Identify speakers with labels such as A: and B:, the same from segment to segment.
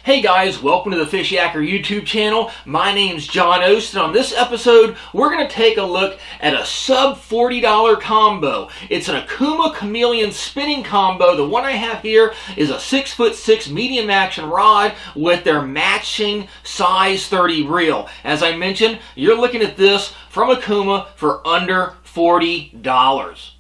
A: Hey guys, welcome to the Fishyaker YouTube channel. My name's John Oast, and on this episode, we're going to take a look at a sub $40 combo. It's an Okuma Chameleon spinning combo. The one I have here is a 6'6" medium action rod with their matching size 30 reel. As I mentioned, you're looking at this from Okuma for under $40.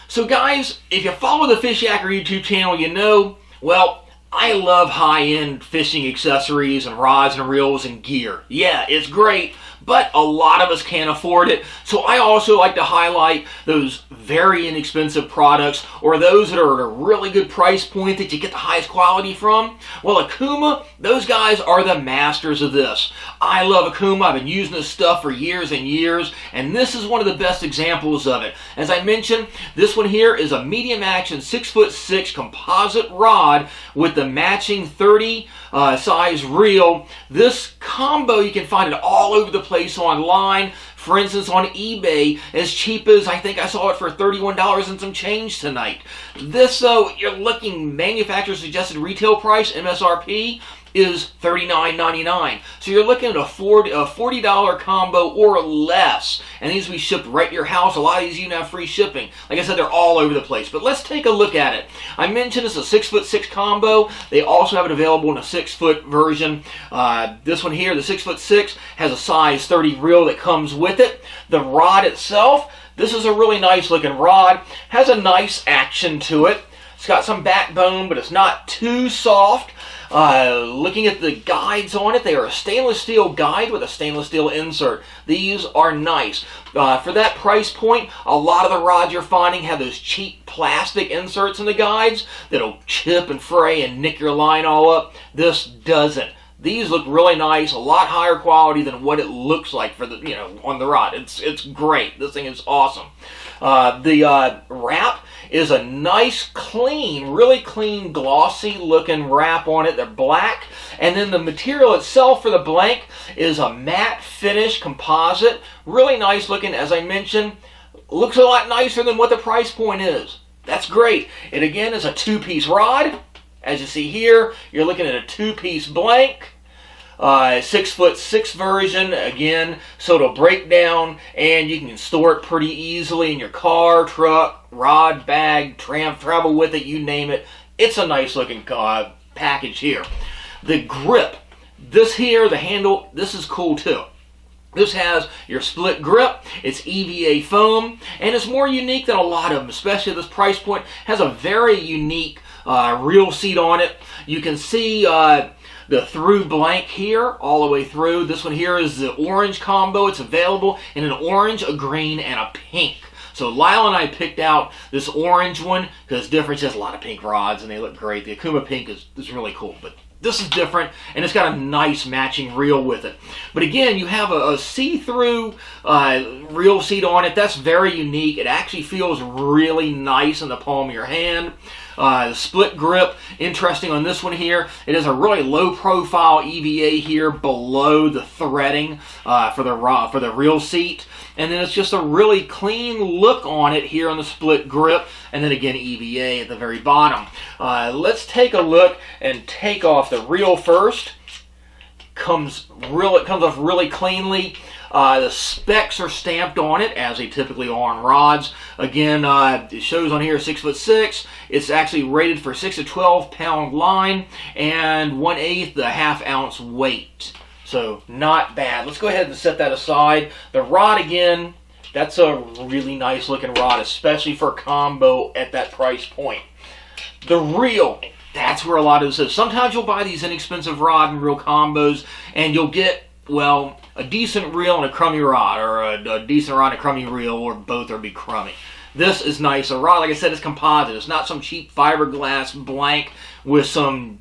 A: So guys, if you follow the Fishyaker YouTube channel, you know, well, I love high-end fishing accessories and rods and reels and gear. Yeah, it's great, but a lot of us can't afford it. So I also like to highlight those very inexpensive products or those that are at a really good price point that you get the highest quality from. Well, Okuma, those guys are the masters of this. I love Okuma. I've been using this stuff for years and years, and this is one of the best examples of it. As I mentioned, this one here is a medium action 6'6" composite rod with the matching 30 size reel. This combo, you can find it all over the place online. For instance, on eBay, as cheap as, I think I saw it for $31 and some change tonight. This, though, you're looking manufacturer suggested retail price, MSRP, is $39.99. So you're looking at a $40 combo or less. And these will be shipped right to your house. A lot of these even have free shipping. Like I said, they're all over the place. But let's take a look at it. I mentioned it's a 6'6" combo. They also have it available in a 6-foot version. This one here, the 6'6", has a size 30 reel that comes with it. The rod itself, this is a really nice looking rod. Has a nice action to it. It's got some backbone, but it's not too soft. Looking at the guides on it, they are a stainless steel guide with a stainless steel insert. These are nice. For that price point, a lot of the rods you're finding have those cheap plastic inserts in the guides that'll chip and fray and nick your line all up. This doesn't. These look really nice, a lot higher quality than what it looks like for the, on the rod. It's great. This thing is awesome. The wrap is a nice, clean, really clean, glossy looking wrap on it. They're black. And then the material itself for the blank is a matte finish composite. Really nice looking, as I mentioned. Looks a lot nicer than what the price point is. That's great. It again is a two-piece rod. As you see here, you're looking at a two-piece blank. 6'6" version, again, so it'll break down and you can store it pretty easily in your car, truck, rod, bag, travel with it, you name it. It's a nice looking package here. The grip, this here, the handle, this is cool too. This has your split grip, it's EVA foam, and it's more unique than a lot of them, especially at this price point. Has a very unique reel seat on it. You can see the through blank here, all the way through. This one here is the orange combo. It's available in an orange, a green, and a pink. So Lyle and I picked out this orange one because it's different. It has a lot of pink rods, and they look great. The Okuma pink is really cool, but this is different, and it's got a nice matching reel with it. But again, you have a see-through reel seat on it. That's very unique. It actually feels really nice in the palm of your hand. The split grip, interesting on this one here. It is a really low-profile EVA here below the threading for the reel seat. And then it's just a really clean look on it here on the split grip. And then again, EVA at the very bottom. Let's take a look and take off the reel first. It comes off really cleanly. The specs are stamped on it, as they typically are on rods. Again, it shows on here 6'6". It's actually rated for 6 to 12 pound line and 1/8 the half ounce weight. So not bad. Let's go ahead and set that aside. The rod again, that's a really nice looking rod, especially for a combo at that price point. The reel, that's where a lot of this is. Sometimes you'll buy these inexpensive rod and reel combos and you'll get, well, a decent reel and a crummy rod, or a decent rod and a crummy reel, or both will be crummy. This is nice. A rod, like I said, is composite. It's not some cheap fiberglass blank with some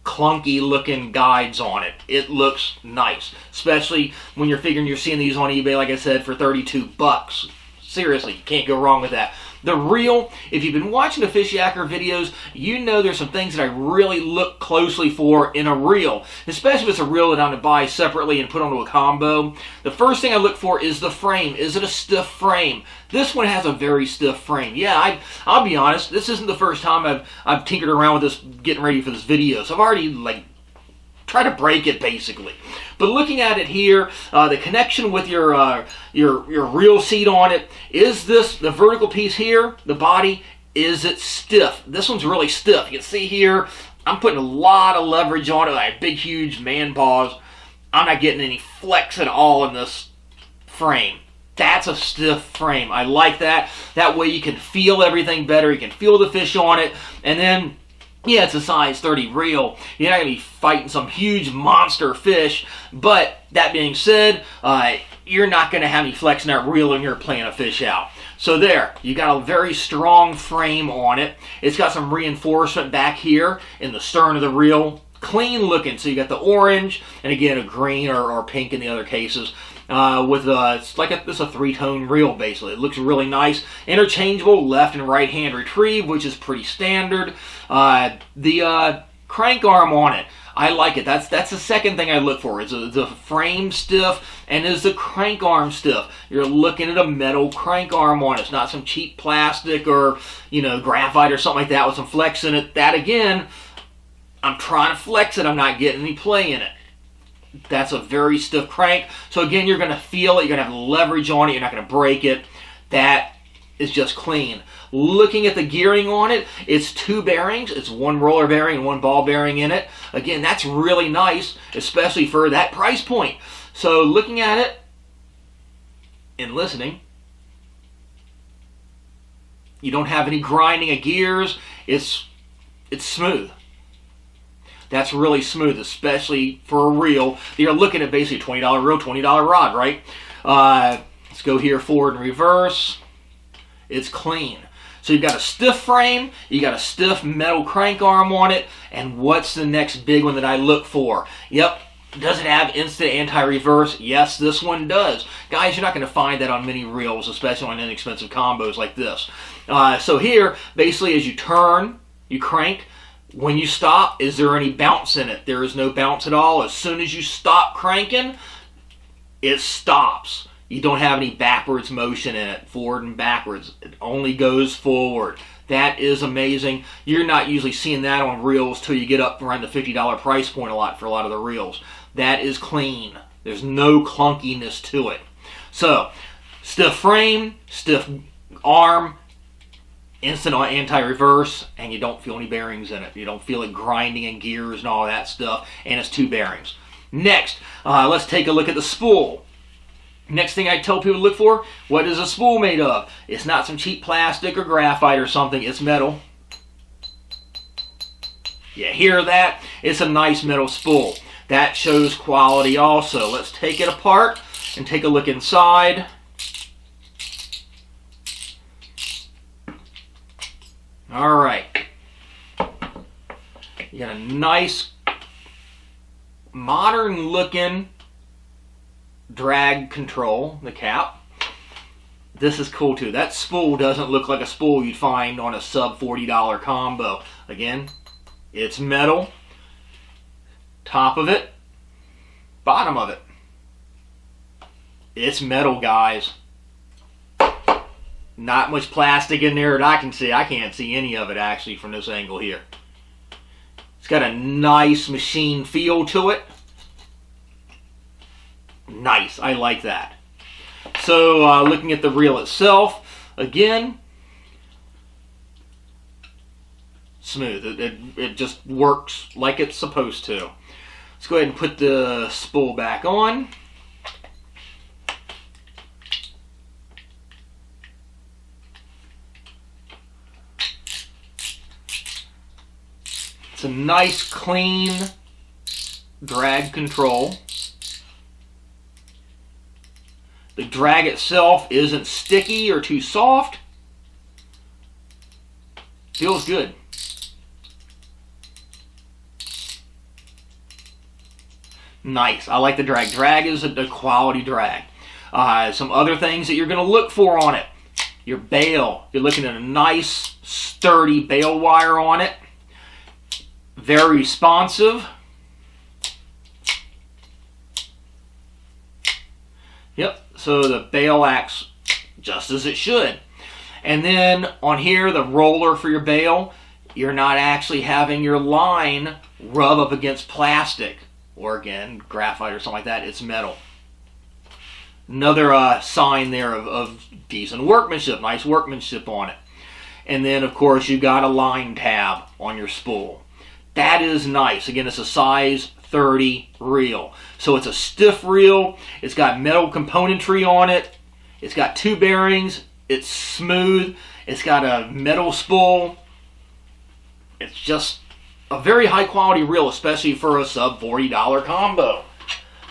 A: clunky looking guides on it. It looks nice, especially when you're seeing these on eBay, like I said, for $32. Seriously, you can't go wrong with that. The reel, if you've been watching the Fishyaker videos, you know there's some things that I really look closely for in a reel, especially if it's a reel that I'm going to buy separately and put onto a combo. The first thing I look for is the frame. Is it a stiff frame? This one has a very stiff frame. Yeah, I'll be honest, this isn't the first time I've tinkered around with this getting ready for this video, so I've already try to break it basically. But looking at it here, the connection with your reel seat on it, is this, the vertical piece here, the body, is it stiff? This one's really stiff. You can see here, I'm putting a lot of leverage on it. I have big, huge man paws. I'm not getting any flex at all in this frame. That's a stiff frame. I like that. That way you can feel everything better. You can feel the fish on it. And then, yeah, it's a size 30 reel. You're not going to be fighting some huge monster fish. But that being said, you're not going to have any flex in that reel when you're playing a fish out. So there, you got a very strong frame on it. It's got some reinforcement back here in the stern of the reel. Clean looking. So you got the orange, and again, a green or pink in the other cases. It's like it's a three-tone reel basically. It looks really nice. Interchangeable left and right hand retrieve, which is pretty standard. The crank arm on it, I like it. That's the second thing I look for. Is the frame stiff and is the crank arm stiff? You're looking at a metal crank arm on it. It's not some cheap plastic or graphite or something like that with some flex in it. That again, I'm trying to flex it. I'm not getting any play in it. That's a very stiff crank. So again, you're going to feel it. You're going to have leverage on it. You're not going to break it. That is just clean. Looking at the gearing on it, it's two bearings. It's one roller bearing and one ball bearing in it. Again, that's really nice, especially for that price point. So looking at it and listening, you don't have any grinding of gears. It's smooth. That's really smooth, especially for a reel. You're looking at basically a $20 reel, $20 rod, right? Let's go here, forward and reverse. It's clean. So you've got a stiff frame, you got a stiff metal crank arm on it, and what's the next big one that I look for? Yep, does it have instant anti-reverse? Yes, this one does. Guys, you're not going to find that on many reels, especially on inexpensive combos like this. So here, basically as you turn, you crank. When you stop, is there any bounce in it? There is no bounce at all. As soon as you stop cranking, it stops. You don't have any backwards motion in it, forward and backwards. It only goes forward. That is amazing. You're not usually seeing that on reels till you get up around the $50 price point for a lot of the reels. That is clean. There's no clunkiness to it. So, stiff frame, stiff arm, instant anti-reverse, and you don't feel any bearings in it. You don't feel it grinding in gears and all that stuff, and it's two bearings. Next, let's take a look at the spool. Next thing I tell people to look for, what is a spool made of? It's not some cheap plastic or graphite or something, it's metal. You hear that? It's a nice metal spool. That shows quality also. Let's take it apart and take a look inside. Alright, you got a nice modern looking drag control, the cap. This is cool too. That spool doesn't look like a spool you'd find on a sub $40 combo. Again, it's metal, top of it, bottom of it. It's metal, guys. Not much plastic in there that I can see. I can't see any of it actually from this angle here. It's got a nice machine feel to it. Nice. I like that. So looking at the reel itself, again, smooth. It just works like it's supposed to. Let's go ahead and put the spool back on. It's a nice, clean drag control. The drag itself isn't sticky or too soft. Feels good. Nice. I like the drag. Drag is a quality drag. Some other things that you're going to look for on it. Your bail, you're looking at a nice, sturdy bail wire on it. Very responsive. Yep, so the bail acts just as it should. And then on here, the roller for your bail, you're not actually having your line rub up against plastic or, again, graphite or something like that. It's metal. Another sign there of decent workmanship, nice workmanship on it. And then, of course, you got a line tab on your spool. That is nice. Again, it's a size 30 reel. So it's a stiff reel. It's got metal componentry on it. It's got 2 bearings. It's smooth. It's got a metal spool. It's just a very high quality reel, especially for a sub $40 combo.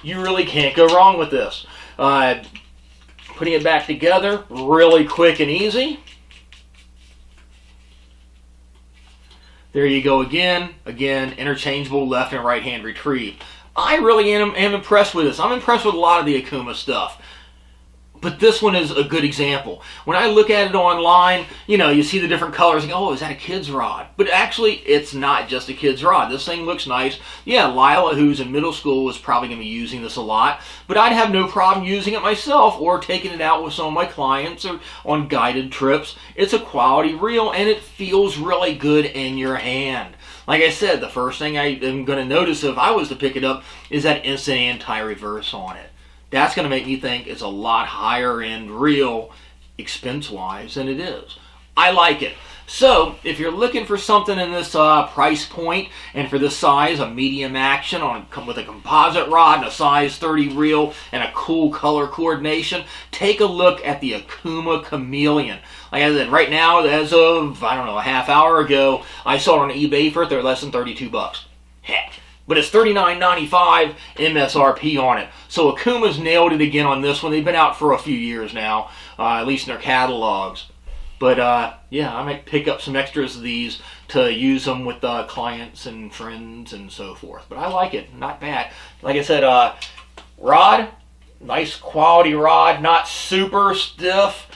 A: You really can't go wrong with this. Putting it back together, really quick and easy. There you go again. Again, interchangeable left and right hand retrieve. I really am impressed with this. I'm impressed with a lot of the Okuma stuff. But this one is a good example. When I look at it online, you see the different colors and go, oh, is that a kid's rod? But actually, it's not just a kid's rod. This thing looks nice. Yeah, Lila, who's in middle school, is probably going to be using this a lot. But I'd have no problem using it myself or taking it out with some of my clients or on guided trips. It's a quality reel, and it feels really good in your hand. Like I said, the first thing I am going to notice if I was to pick it up is that instant anti-reverse on it. That's going to make me think it's a lot higher end reel expense-wise than it is. I like it. So, if you're looking for something in this price point and for this size, a medium action with a composite rod and a size 30 reel and a cool color coordination, take a look at the Okuma Chameleon. Like I said, right now, as of, I don't know, a half hour ago, I saw it on eBay for they're less than 32 bucks. Heck. But it's $39.95 MSRP on it. So Okuma's nailed it again on this one. They've been out for a few years now, at least in their catalogs. But yeah, I might pick up some extras of these to use them with clients and friends and so forth. But I like it, not bad. Like I said, rod, nice quality rod, not super stiff.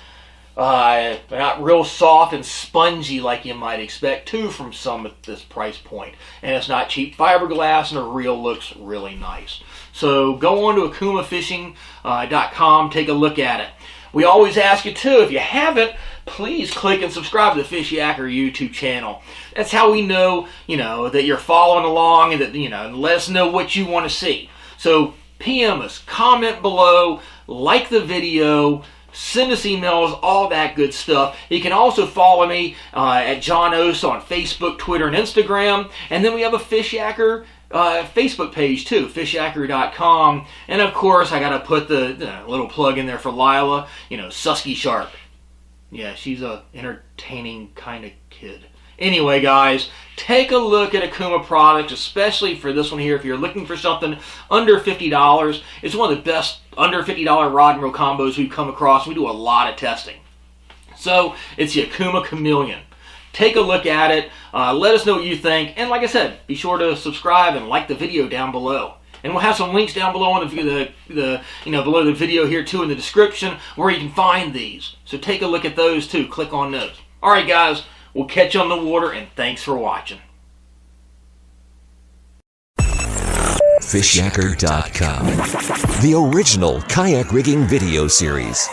A: Not real soft and spongy like you might expect too from some at this price point. And it's not cheap fiberglass, and the reel looks really nice. So go on to okumafishing.com, take a look at it. We always ask you too, if you haven't, please click and subscribe to the Fishyaker YouTube channel. That's how we know, that you're following along and that, and let us know what you want to see. So PM us, comment below, like the video, send us emails, all that good stuff. You can also follow me at John Oast on Facebook, Twitter, and Instagram. And then we have a Fishyaker Facebook page too, fishyaker.com. And of course, I got to put the little plug in there for Lila, Susky Sharp. Yeah, she's a entertaining kind of kid. Anyway, guys, take a look at Okuma products, especially for this one here. If you're looking for something under $50, it's one of the best under $50 rod and reel combos we've come across. We do a lot of testing. So, it's the Okuma Chameleon. Take a look at it. Let us know what you think. And like I said, be sure to subscribe and like the video down below. And we'll have some links down below on below the video here too in the description where you can find these. So take a look at those too. Click on those. All right, guys. We'll catch you on the water, and thanks for watching.
B: Fishyaker.com, the original kayak rigging video series.